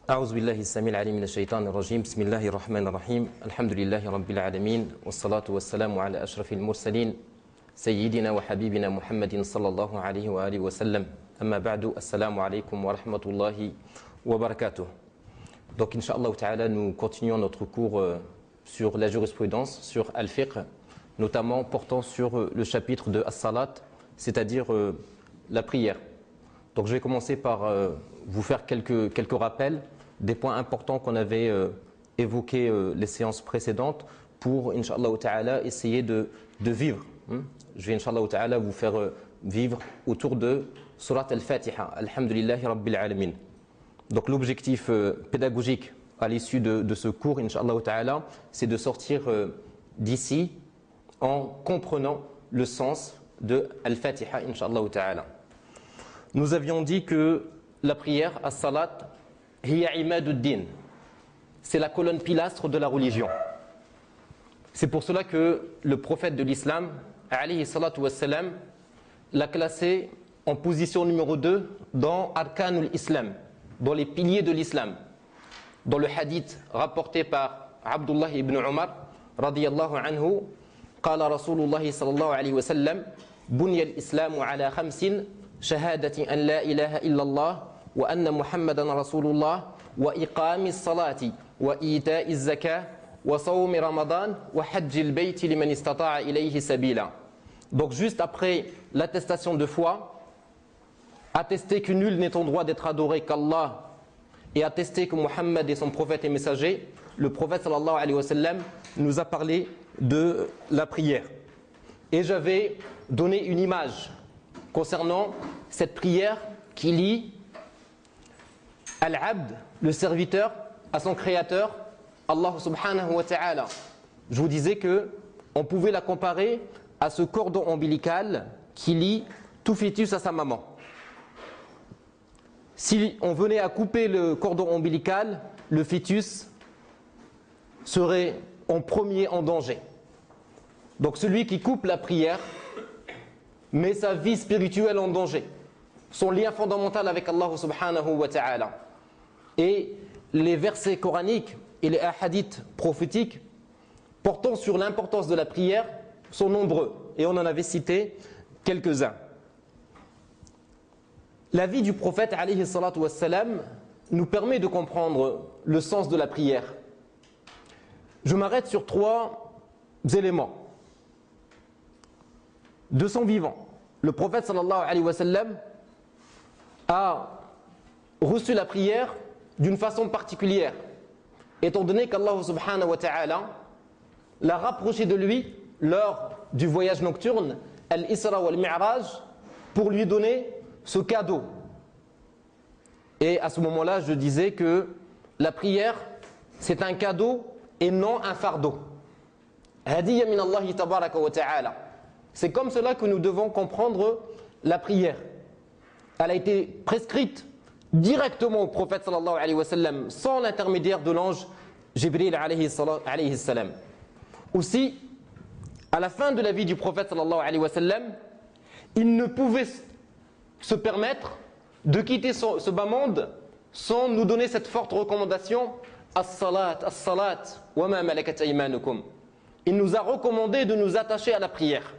أعوذ بالله السميع العليم من الشيطان الرجيم بسم الله الرحمن الرحيم الحمد لله رب العالمين والصلاة والسلام على أشرف المرسلين سيدنا وحبيبنا محمد صلى الله عليه وآله وسلم أما بعد السلام عليكم ورحمة الله وبركاته. Donc Inch'Allah Ta'ala, nous continuons notre cours sur la jurisprudence, sur Al-Fiqh, notamment portant sur le chapitre de As-Salat, c'est-à-dire la prière. Donc je vais commencer par vous faire quelques rappels des points importants qu'on avait évoqués les séances précédentes pour, Inch'Allah Ta'ala, essayer de vivre. Je vais, Inch'Allah Ta'ala, vous faire vivre autour de Surat Al-Fatiha, Alhamdulillahi Rabbil Alamin. Donc l'objectif pédagogique à l'issue de ce cours, Inch'Allah Ta'ala, c'est de sortir d'ici en comprenant le sens de Al-Fatiha, Inch'Allah Ta'ala. Nous avions dit que la prière, as-salat, hiya imaduddin, c'est la colonne pilastre de la religion. C'est pour cela que le prophète de l'islam, alayhi salatu wassalam, l'a classé en position numéro 2 dans Arkanul Islam, dans les piliers de l'islam. Dans le hadith rapporté par Abdullah ibn Umar, radiyallahu anhu, قال رسول الله صلى الله عليه وسلم بني الإسلام على 5 شهادة أن لا إله إلا الله وأن محمدا رسول الله وإقام الصلاة وإيتاء الزكاة وصوم رمضان وحج البيت لمن استطاع إليه سبيلا. Donc juste après l'attestation de foi, attester que nul n'est en droit d'être adoré qu'Allah et attester que Muhammad est son prophète et messager, le prophète sallallahu alayhi wa sallam nous a parlé de la prière. Et j'avais donné une image concernant cette prière qui lie Al-Abd, le serviteur, à son créateur, Allah subhanahu wa ta'ala. Je vous disais qu'on pouvait la comparer à ce cordon ombilical qui lie tout fœtus à sa maman. Si on venait à couper le cordon ombilical, le fœtus serait en premier en danger. Donc celui qui coupe la prière met sa vie spirituelle en danger, son lien fondamental avec Allah subhanahu wa ta'ala. Et les versets coraniques et les hadiths prophétiques portant sur l'importance de la prière sont nombreux, et on en avait cité quelques-uns. La vie du prophète alayhi salatu wassalam nous permet de comprendre le sens de la prière. Je m'arrête sur 3 éléments. De son vivant, le prophète sallallahu alayhi wa sallam a reçu la prière d'une façon particulière, étant donné qu'Allah subhanahu wa ta'ala l'a rapproché de lui lors du voyage nocturne, Al-Isra wal-Mi'raj, pour lui donner ce cadeau. Et à ce moment-là, je disais que la prière, c'est un cadeau et non un fardeau. Hadiyya min Allah tabaraka wa ta'ala. C'est comme cela que nous devons comprendre la prière. Elle a été prescrite directement au prophète sallallahu alayhi wa sallam, sans l'intermédiaire de l'ange Jibril alayhi salam. Aussi, à la fin de la vie du prophète sallallahu alayhi wa sallam, il ne pouvait se permettre de quitter ce bas monde sans nous donner cette forte recommandation: as-salat, as-salat, wa ma malakat aymanukum. Il nous a recommandé de nous attacher à la prière.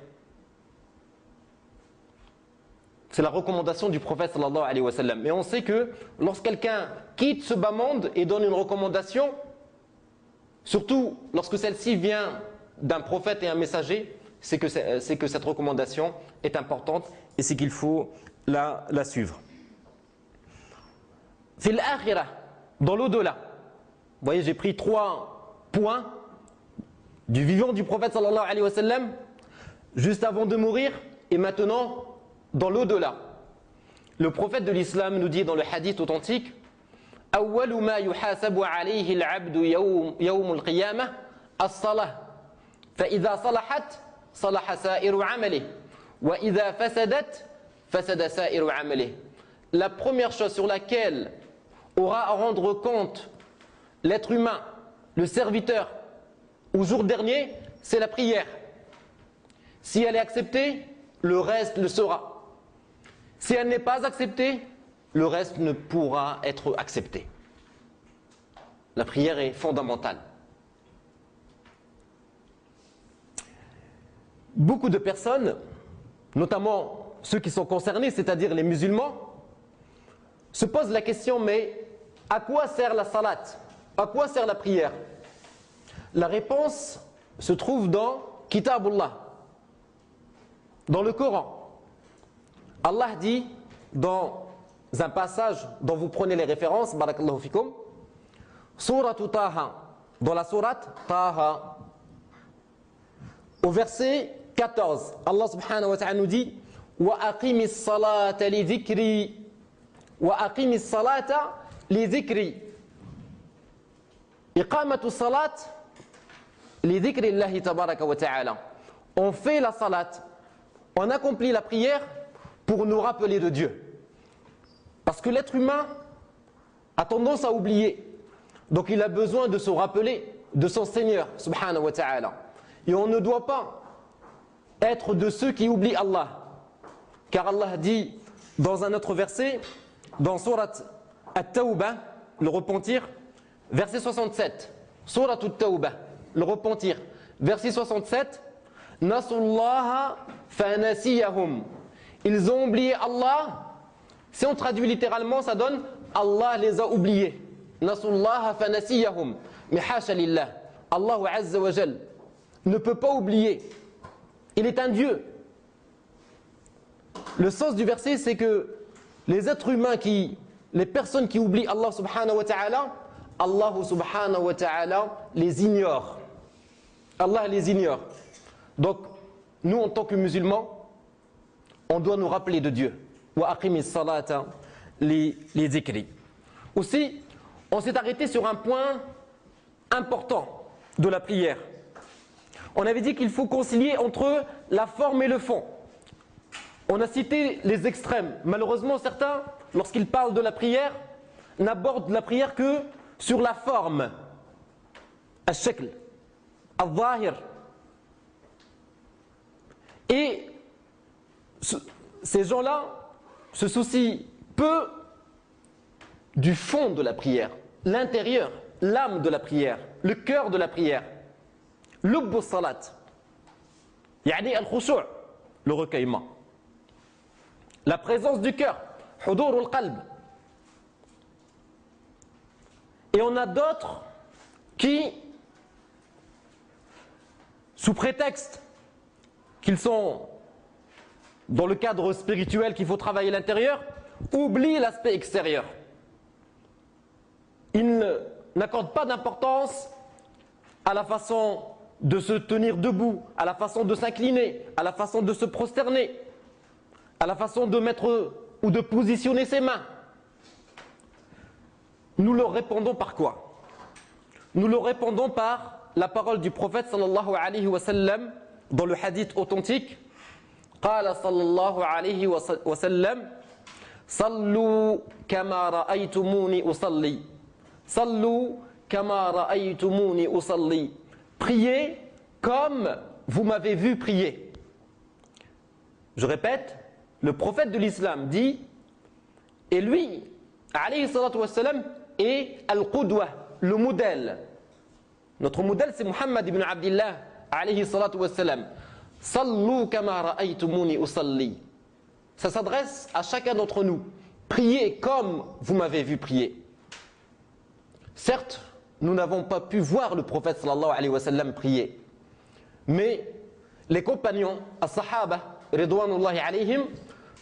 C'est la recommandation du prophète sallallahu alayhi wa sallam. Mais on sait que lorsque quelqu'un quitte ce bas monde et donne une recommandation, surtout lorsque celle-ci vient d'un prophète et un messager, c'est que cette recommandation est importante et c'est qu'il faut la suivre. Fil akhirah, dans l'au-delà. Vous voyez, j'ai pris 3 points du vivant du prophète sallallahu alayhi wa sallam, juste avant de mourir, et maintenant dans l'au-delà. Le prophète de l'islam nous dit dans le hadith authentique: أول ما يحاسب عليه العبد يوم القيامة الصلاة فإذا صلحت صلح سائر عمله وإذا فسدت فسد سائر عمله. La première chose sur laquelle aura à rendre compte l'être humain, le serviteur, au jour dernier, c'est la prière. Si elle est acceptée, le reste le sera. Si elle n'est pas acceptée, le reste ne pourra être accepté. La prière est fondamentale. Beaucoup de personnes, notamment ceux qui sont concernés, c'est-à-dire les musulmans, se posent la question, mais à quoi sert la salat? À quoi sert la prière? La réponse se trouve dans Kitabullah, dans le Coran. Allah dit dans un passage dont vous prenez les références, barakallahu fikum, Surat Taha, dans la sourate Taha, au verset 14, Allah subhanahu wa ta'ala nous dit Wa aqimis salata li dhikri Wa aqimis salata li dhikri Iqamatu salat li dhikri Allahi tabaraka wa ta'ala. On fait la salat, on accomplit la prière pour nous rappeler de Dieu. Parce que l'être humain a tendance à oublier. Donc il a besoin de se rappeler de son Seigneur subhanahu wa ta'ala. Et on ne doit pas être de ceux qui oublient Allah. Car Allah dit dans un autre verset, dans Surat At-Tawbah, le repentir, verset 67. Surat At-Tawbah, le repentir, verset 67. Nasullaha fanasiyahum. Ils ont oublié Allah. Si on traduit littéralement, ça donne Allah les a oubliés. Nasullaha fanasiyahum. Mais hasha lillah. Allahu azza wa jal ne peut pas oublier. Il est un Dieu. Le sens du verset, c'est que les êtres humains les personnes qui oublient Allah subhanahu wa ta'ala, Allah subhanahu wa ta'ala les ignore. Allah les ignore. Donc, nous en tant que musulmans, on doit nous rappeler de Dieu. Wa aqimis salata li dhikri. Aussi, on s'est arrêté sur un point important de la prière. On avait dit qu'il faut concilier entre la forme et le fond. On a cité les extrêmes. Malheureusement, certains, lorsqu'ils parlent de la prière, n'abordent la prière que sur la forme. Al-shakl, al-zahir. Et ces gens-là se soucient peu du fond de la prière, l'intérieur, l'âme de la prière, le cœur de la prière. Lubbu salat, yani al-khushu', le recueillement. La présence du cœur, hudur al-qalb. Et on a d'autres qui, sous prétexte qu'ils sont dans le cadre spirituel qu'il faut travailler l'intérieur, oublient l'aspect extérieur. Ils n'accordent pas d'importance à la façon de se tenir debout, à la façon de s'incliner, à la façon de se prosterner, à la façon de mettre ou de positionner ses mains. Nous leur répondons par quoi? Nous leur répondons par la parole du prophète sallallahu alayhi wa sallam dans le hadith authentique. قال صلى الله عليه وسلم صلوا كما رأيتموني أصلي صلوا كما رأيتموني أصلي. Priez comme vous m'avez vu prier. Je répète, le prophète de l'islam dit, et lui, alayhi salatu wassalam, est al-qudwa, le modèle. Notre modèle, c'est Muhammad ibn Abdillah, alayhi salatu wassalam. Sallu kama ra'aytumuni usalli. Ça s'adresse à chacun d'entre nous. Priez comme vous m'avez vu prier. Certes, nous n'avons pas pu voir le prophète sallallahu alayhi wa sallam prier. Mais les compagnons, as-sahaba, ridwanullahi alayhim,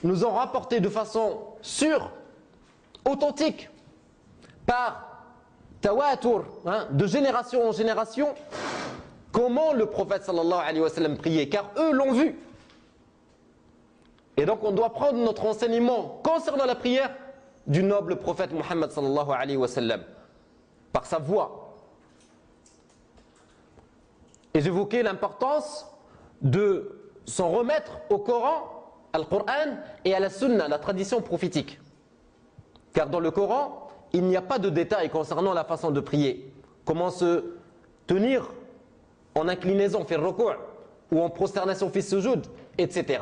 nous ont rapporté de façon sûre, authentique, par tawatur, de génération en génération, comment le prophète sallallahu alayhi wa sallam priait, car eux l'ont vu. Et donc on doit prendre notre enseignement concernant la prière du noble prophète Muhammad sallallahu alayhi wa sallam, par sa voix. Et j'évoquais l'importance de s'en remettre au Coran, al-Qur'an et à la Sunna, la tradition prophétique. Car dans le Coran, il n'y a pas de détails concernant la façon de prier. Comment se tenir en inclinaison, faire ruku' ou en prosternation, faire sujoud, etc.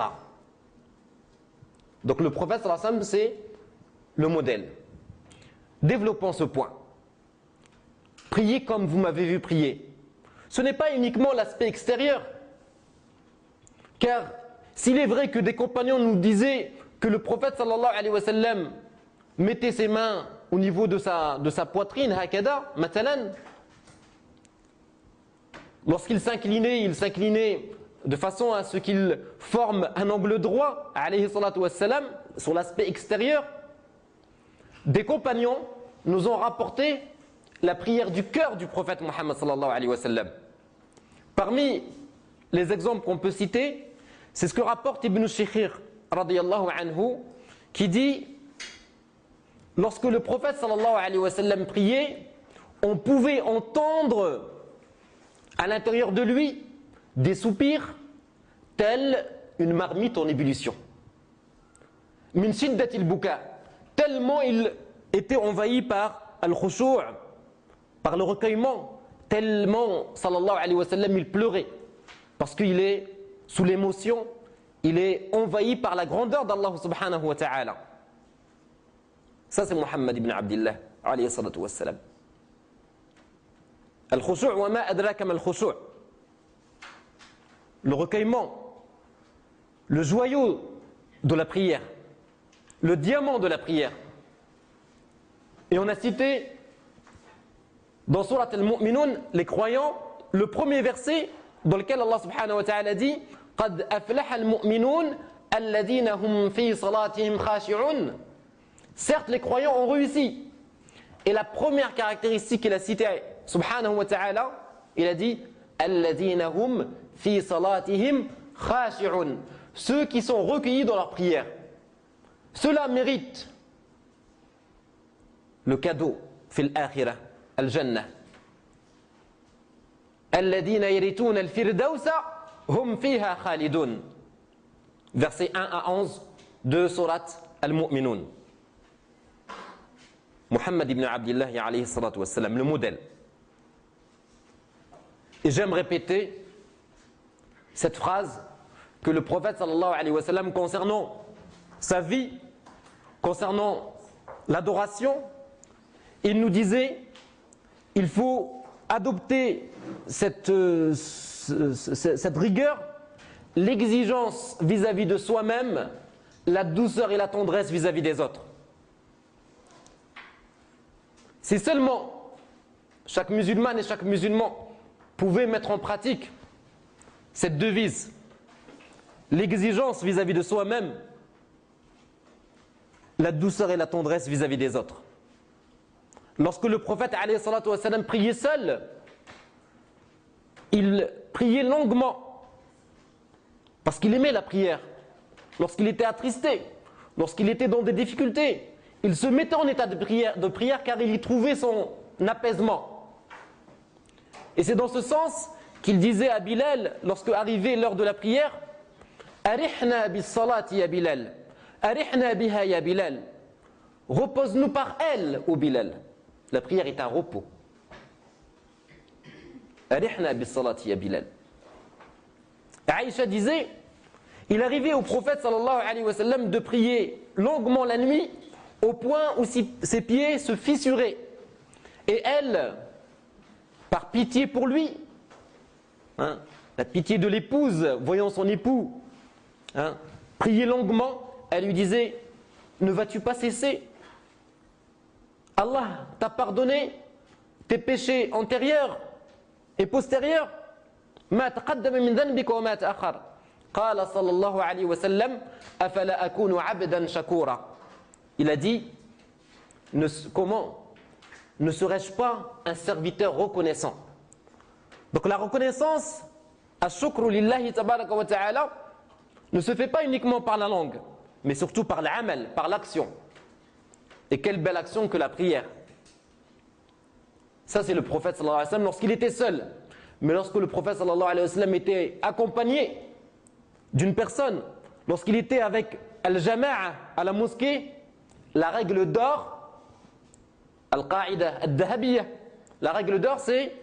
Donc le prophète sallallahu alayhi wa sallam, c'est le modèle. Développons ce point. priez comme vous m'avez vu prier. Ce n'est pas uniquement l'aspect extérieur. Car s'il est vrai que des compagnons nous disaient que le prophète sallallahu alayhi wa sallam mettait ses mains au niveau de sa poitrine, hakada, matalan, lorsqu'il s'inclinait de façon à ce qu'il forme un angle droit, alayhi salatu wassalam, sur l'aspect extérieur. Des compagnons nous ont rapporté la prière du cœur du prophète Muhammad sallallahu alayhi wa sallam. Parmi les exemples qu'on peut citer, c'est ce que rapporte Ibn Shikhir radiyallahu anhu, qui dit: lorsque le prophète sallallahu alayhi wa sallam priait, on pouvait entendre à l'intérieur de lui des soupirs tels une marmite en ébullition. Min shiddatil buka, tellement il était envahi par al-khushu', par le recueillement, tellement sallallahu alayhi wa sallam il pleurait, parce qu'il est sous l'émotion, il est envahi par la grandeur d'Allah subhanahu wa ta'ala. Ça c'est Muhammad ibn Abdillah alayhi salatu wa salam. Al-khushu' wa ma adraka ma al-khushu'. Le recueillement, le joyau de la prière, le diamant de la prière. Et on a cité dans Surat al-Mu'minun, les croyants, le premier verset dans lequel Allah subhanahu wa ta'ala dit: قَدْ أَفْلَحَ الْمُؤْمِنُونَ الَّذِينَ هُمْ فِي صَلَاتِهِمْ خَاشِعُونَ. Certes, les croyants ont réussi. Et la première caractéristique qu'il a citée, subhanahu wa ta'ala, il a dit: الَّذِينَ هُمْ فِي صَلَاتِهِمْ خَاشِعُونَ. Ceux qui sont recueillis dans leur prière. Cela mérite le cadeau, fil akhirah, al-jannah. الَّذِينَ يَرِثُونَ الْفِرْدَوْسَ هُمْ فِيهَا خَالِدُونَ. Versets 1 à 11 de Surat al-Mu'minun. Muhammad ibn Abdillah alayhi salatu wassalam, le modèle. Et j'aime répéter cette phrase que le prophète sallallahu alayhi wa sallam, concernant sa vie, concernant l'adoration, il nous disait: il faut adopter cette rigueur, l'exigence vis-à-vis de soi-même, la douceur et la tendresse vis-à-vis des autres. Si seulement chaque musulmane et chaque musulman pouvait mettre en pratique cette devise, l'exigence vis-à-vis de soi-même, la douceur et la tendresse vis-à-vis des autres. Lorsque le prophète alayhi salatu wa sallam priait seul, il priait longuement parce qu'il aimait la prière. Lorsqu'il était attristé, lorsqu'il était dans des difficultés, il se mettait en état de prière car il y trouvait son apaisement. Et c'est dans ce sens qu'il disait à Bilal, lorsque arrivait l'heure de la prière: Arihna bis salati ya Bilal, arihna biha ya Bilal. Repose-nous par elle, ô Bilal. La prière est un repos. Arihna bis salati ya Bilal. Aïcha disait: il arrivait au prophète sallallahu alayhi wa sallam de prier longuement la nuit, au point où ses pieds se fissuraient. Et elle, par pitié pour lui, la pitié de l'épouse, voyant son époux prier longuement, elle lui disait: ne vas-tu pas cesser? Allah t'a pardonné tes péchés antérieurs et postérieurs. ما تقدم من ذنبك وما تأخر. قال صلى الله عليه وسلم أفلا أكون عبدا شكورا. Il a dit: comment ne serais-je pas un serviteur reconnaissant? Donc la reconnaissance, ash-shukru lillahi tabaraka wa ta'ala, ne se fait pas uniquement par la langue, mais surtout par l'amal, par l'action. Et quelle belle action que la prière. Ça c'est le prophète sallallahu alayhi wa sallam lorsqu'il était seul. Mais lorsque le prophète sallallahu alayhi wa sallam était accompagné d'une personne, lorsqu'il était avec al-jama'a à la mosquée, la règle d'or, al-qa'ida al-dahabiyya, la règle d'or c'est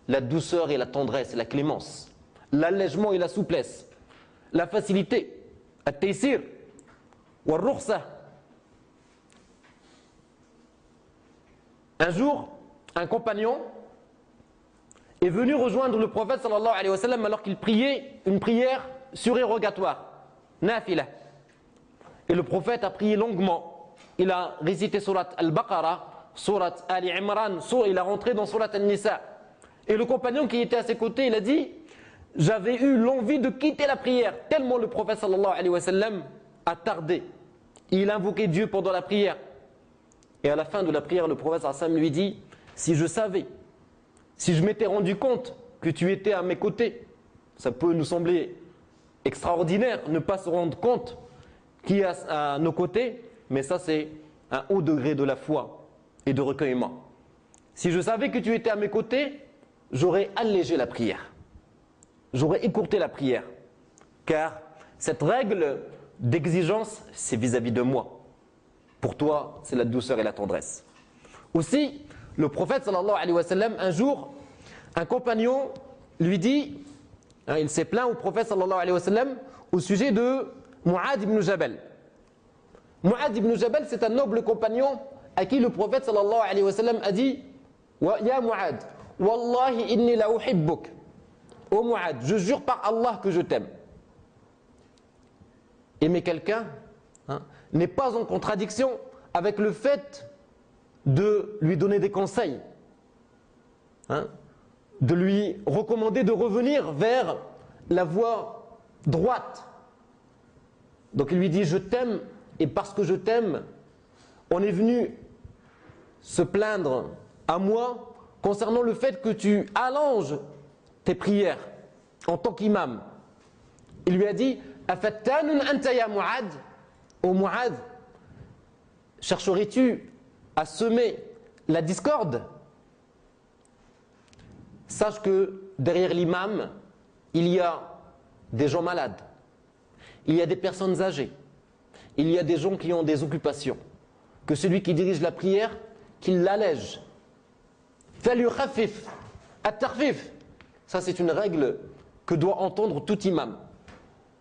la douceur et la tendresse et la clémence, l'allègement et la souplesse, la facilité, al-taysir, wal-rukhsa. Un jour, un compagnon est venu rejoindre le prophète sallallahu alayhi wa sallam alors qu'il priait une prière surérogatoire, nafila. Et le prophète a prié longuement. Il a récité surat Al-Baqarah, surat Ali Imran, il a rentré dans surat Al-Nisa. Et le compagnon qui était à ses côtés, il a dit, j'avais eu l'envie de quitter la prière, tellement le prophète sallallahu alayhi wa sallam a tardé. Il invoquait Dieu pendant la prière. Et à la fin de la prière, le prophète sallallahu alayhi wa sallam lui dit, si je savais, si je m'étais rendu compte que tu étais à mes côtés, ça peut nous sembler extraordinaire, ne pas se rendre compte qui est à nos côtés, mais ça c'est un haut degré de la foi et de recueillement. Si je savais que tu étais à mes côtés, j'aurais allégé la prière. J'aurais écourté la prière. Car cette règle d'exigence, c'est vis-à-vis de moi. Pour toi, c'est la douceur et la tendresse. Aussi, le prophète sallallahu alayhi wa sallam, un jour, un compagnon lui dit, il s'est plaint au prophète sallallahu alayhi wa sallam au sujet de Mu'adh ibn Jabal. Mu'adh ibn Jabal, c'est un noble compagnon à qui le prophète sallallahu alayhi wa sallam a dit, Ya Mu'adh, Wallahi inni la uhibbuk. Ô Mu'adh, je jure par Allah que je t'aime. Aimer quelqu'un n'est pas en contradiction avec le fait de lui donner des conseils, de lui recommander de revenir vers la voie droite. Donc il lui dit je t'aime et parce que je t'aime, on est venu se plaindre à moi concernant le fait que tu allonges tes prières en tant qu'imam. Il lui a dit afattanun anta ya Mu'adh, ô Mu'adh, chercherais-tu à semer la discorde? Sache que derrière l'imam, il y a des gens malades, il y a des personnes âgées, il y a des gens qui ont des occupations. Que celui qui dirige la prière, qu'il l'allège. Ça c'est une règle que doit entendre tout imam.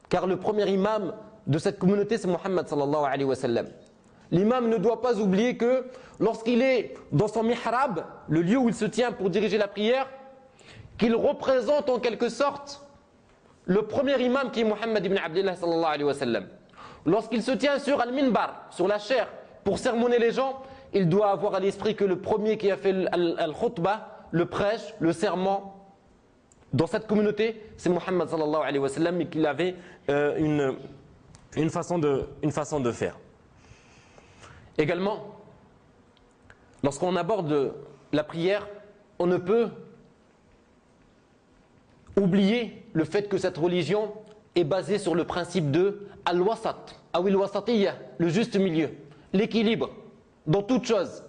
Car le premier imam de cette communauté, c'est Muhammad sallallahu alayhi wa sallam. L'imam ne doit pas oublier que lorsqu'il est dans son mihrab, le lieu où il se tient pour diriger la prière, qu'il représente en quelque sorte le premier imam qui est Muhammad ibn Abdullah sallallahu alayhi wa sallam. Lorsqu'il se tient sur al-minbar, sur la chaire, pour sermonner les gens, il doit avoir à l'esprit que le premier qui a fait al-khutbah, le prêche, le serment, dans cette communauté, c'est Muhammad sallallahu alayhi wa sallam et qu'il avait une façon de faire. Également, lorsqu'on aborde la prière, on ne peut oublier le fait que cette religion est basée sur le principe de al-wasat, awil wasatiyya, le juste milieu, l'équilibre dans toute chose.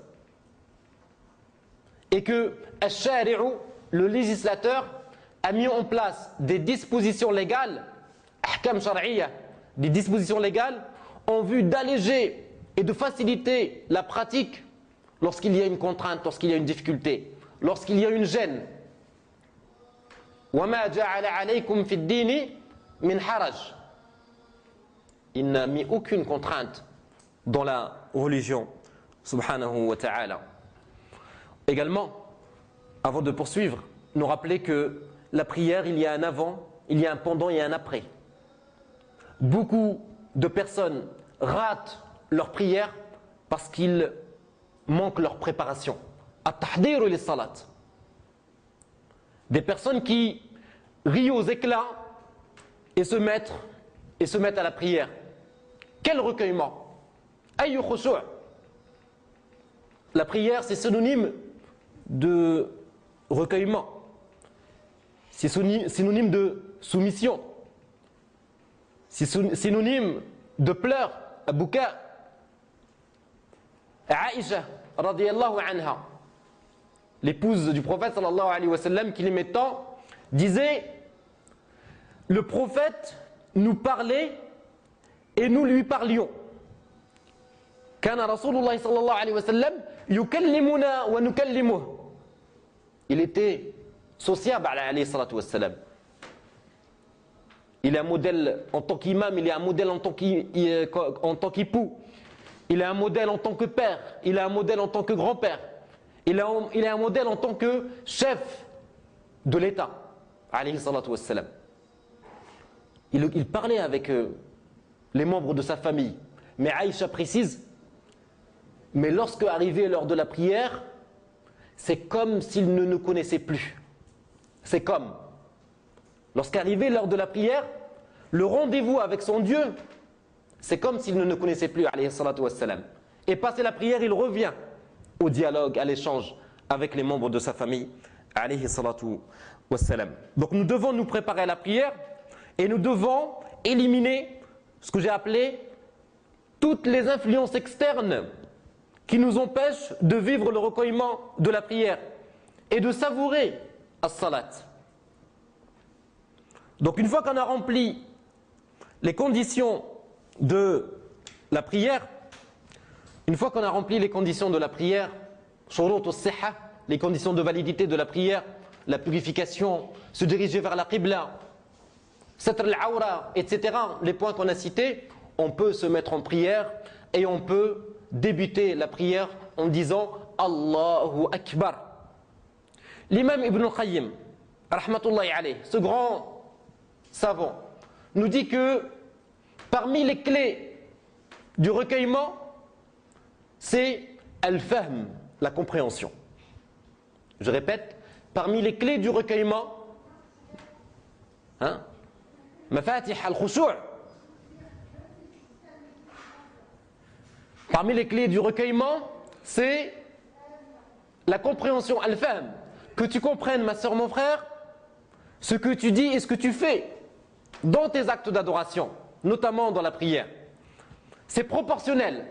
Et que al-shari'u, le législateur, a mis en place des dispositions légales, ahkam shar'iyya, des dispositions légales en vue d'alléger et de faciliter la pratique lorsqu'il y a une contrainte, lorsqu'il y a une difficulté, lorsqu'il y a une gêne. وَمَا جَعَلَ عَلَيْكُمْ فِي الدِّينِ مِنْ حَرَجٍ. Il n'a mis aucune contrainte dans la religion, subhanahu wa ta'ala. Également, avant de poursuivre, nous rappeler que la prière, il y a un avant, il y a un pendant et un après. Beaucoup de personnes ratent leur prière parce qu'ils manquent leur préparation. At-tahdir lis-salat. Des personnes qui rient aux éclats et se mettent à la prière. Quel recueillement! Ayyu khushu'. La prière, c'est synonyme de recueillement. C'est synonyme de soumission. C'est synonyme de pleurs, bouka. Aïcha, radiyallahu anha, l'épouse du prophète sallallahu alayhi wa sallam, qui l'aimait tant, disait: le prophète nous parlait et nous lui parlions. Kana Rasulullah sallallahu alayhi wa sallam yukallimuna wa nukallimuh. Il était sociable alayhi salatu wa sallam. Il est un modèle en tant qu'imam, il est un modèle en tant qu'époux, il est un modèle en tant que père, il est un modèle en tant que grand-père, il est un modèle en tant que chef de l'État, alayhi salatu wassalam. Il parlait avec les membres de sa famille. Mais Aïcha précise, mais lorsque arrivait l'heure de la prière, c'est comme s'il ne nous connaissait plus. C'est comme, lorsqu'arrivait l'heure de la prière, le rendez-vous avec son Dieu, c'est comme s'il ne nous connaissait plus, alayhi salatu wassalam. Et passé la prière, il revient au dialogue, à l'échange avec les membres de sa famille, alayhi salatu wassalam. Donc nous devons nous préparer à la prière et nous devons éliminer ce que j'ai appelé toutes les influences externes qui nous empêchent de vivre le recueillement de la prière et de savourer as-salat. Donc une fois qu'on a rempli les conditions de la prière, une fois qu'on a rempli les conditions de la prière, shurut as-sihha, les conditions de validité de la prière, la purification, se diriger vers la qibla, satr al-awra, etc., les points qu'on a cités, on peut se mettre en prière et on peut débuter la prière en disant Allahu Akbar. L'imam Ibn al-Qayyim, rahmatullahi alayh, ce grand savant, nous dit que parmi les clés du recueillement, c'est al-fahm, la compréhension. Je répète, parmi les clés du recueillement, mafatih al-khushu', parmi les clés du recueillement, c'est la compréhension, al-fahm, que tu comprennes, ma soeur, mon frère, ce que tu dis et ce que tu fais dans tes actes d'adoration, notamment dans la prière. C'est proportionnel.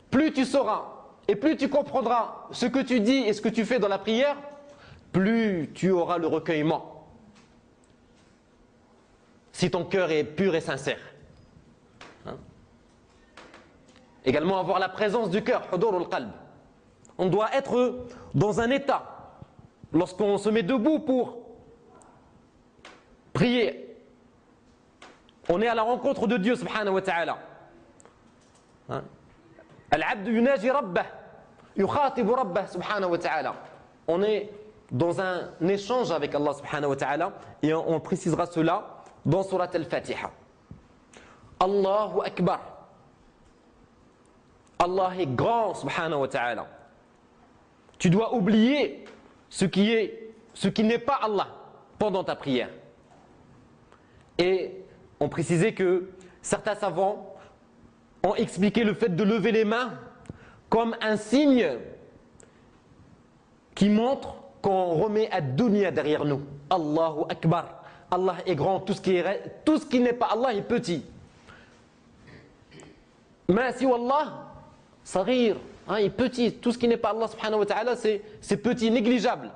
Plus tu sauras et plus tu comprendras ce que tu dis et ce que tu fais dans la prière, plus tu auras le recueillement. Si ton cœur est pur et sincère. Également avoir la présence du cœur, hudur al-qalb. On doit être dans un état, lorsqu'on se met debout pour prier, on est à la rencontre de Dieu subhanahu wa ta'ala. Al-abd yunaji rabbah, yukhatibu rabbah subhanahu wa ta'ala. On est dans un échange avec Allah subhanahu wa ta'ala et on précisera cela dans surat al-Fatiha. Allahu Akbar. Allah est grand subhanahu wa ta'ala. Tu dois oublier ce qui n'est pas Allah pendant ta prière. Et on précisait que certains savants ont expliqué le fait de lever les mains comme un signe qui montre qu'on remet ad-dunya derrière nous. Allahu Akbar. Allah est grand, tout ce qui n'est pas Allah est petit. Ma siwa Allah, saghir, est petit. Tout ce qui n'est pas Allah subhanahu wa ta'ala, c'est petit, négligeable.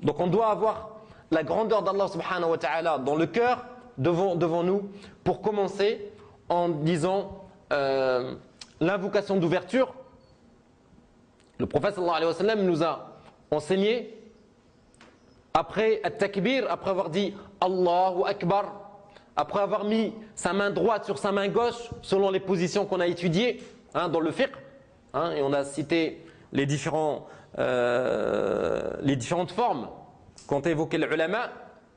Donc on doit avoir la grandeur d'Allah subhanahu wa ta'ala dans le cœur devant nous pour commencer en disant l'invocation d'ouverture. Le prophète sallallahu alayhi wa sallam nous a enseigné après at-takbir, après avoir dit Allahu Akbar, après avoir mis sa main droite sur sa main gauche selon les positions qu'on a étudiées dans le fiqh, et on a cité les différentes formes qu'ont évoqué les ulama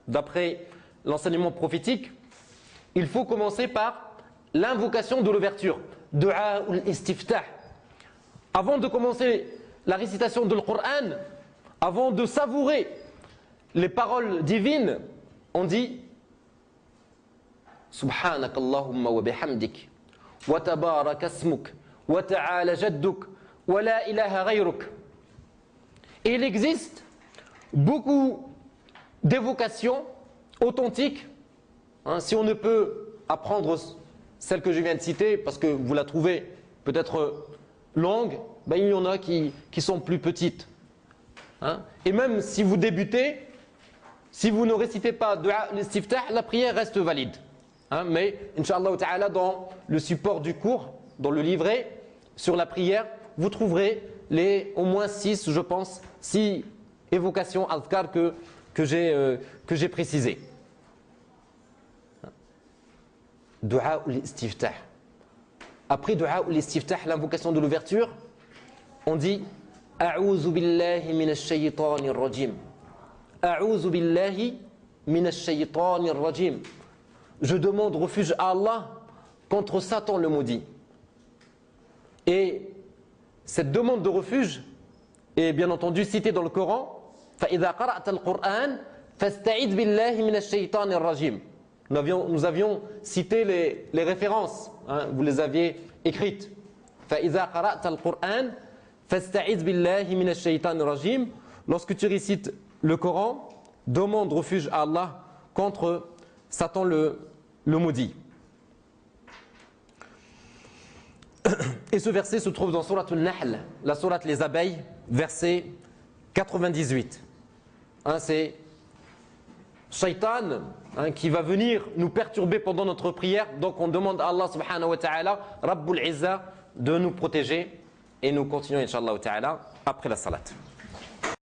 d'après l'enseignement prophétique. Il faut commencer par l'invocation de l'ouverture, du'a al-istiftah. Avant de commencer la récitation de l'Qur'an, avant de savourer les paroles divines, on dit Subhanak Allahumma wa bihamdik, wa tabarak asmuk, wa ta'ala jadduk, wa la ilaha ghayruk. Et il existe beaucoup d'évocations authentiques. Si on ne peut apprendre celle que je viens de citer, parce que vous la trouvez peut-être longue, il y en a qui sont plus petites. Et même si vous débutez, si vous ne récitez pas du'a al-istiftah, la prière reste valide. Mais, Inch'Allah ta'ala, dans le support du cours, dans le livret, sur la prière, vous trouverez au moins 6, je pense, 6 évocations azkar que j'ai précisées. Du'a al-istiftah. Après du'a al-istiftah, l'invocation de l'ouverture, on dit A'udhu billahi minash shaytanir rajim. A'udhu billahi minash shaytanir rajim. Je demande refuge à Allah contre Satan le maudit. Et cette demande de refuge est bien entendu citée dans le Coran. فَإِذَا قَرَأْتَ الْقُرْآنَ فَاسْتَعِذْ بِاللَّهِ مِنَ الشَّيْطَانِ الرَّجِيمِ. Nous avions cité les références, hein, vous les aviez écrites. فَإِذَا قَرَأْتَ الْقُرْآنَ فَاسْتَعِذْ بِاللَّهِ مِنَ الشَّيْطَانِ الرَّجِيمِ. Lorsque tu récites le Coran, demande refuge à Allah contre Satan le maudit. Et ce verset se trouve dans Surat Al-Nahl, la sourate les abeilles, verset 98. Hein, c'est Shaitan, hein, qui va venir nous perturber pendant notre prière. Donc on demande à Allah subhanahu wa ta'ala, Rabbul Izza, de nous protéger. Et nous continuons, Inch'Allah ta'ala, après la salat.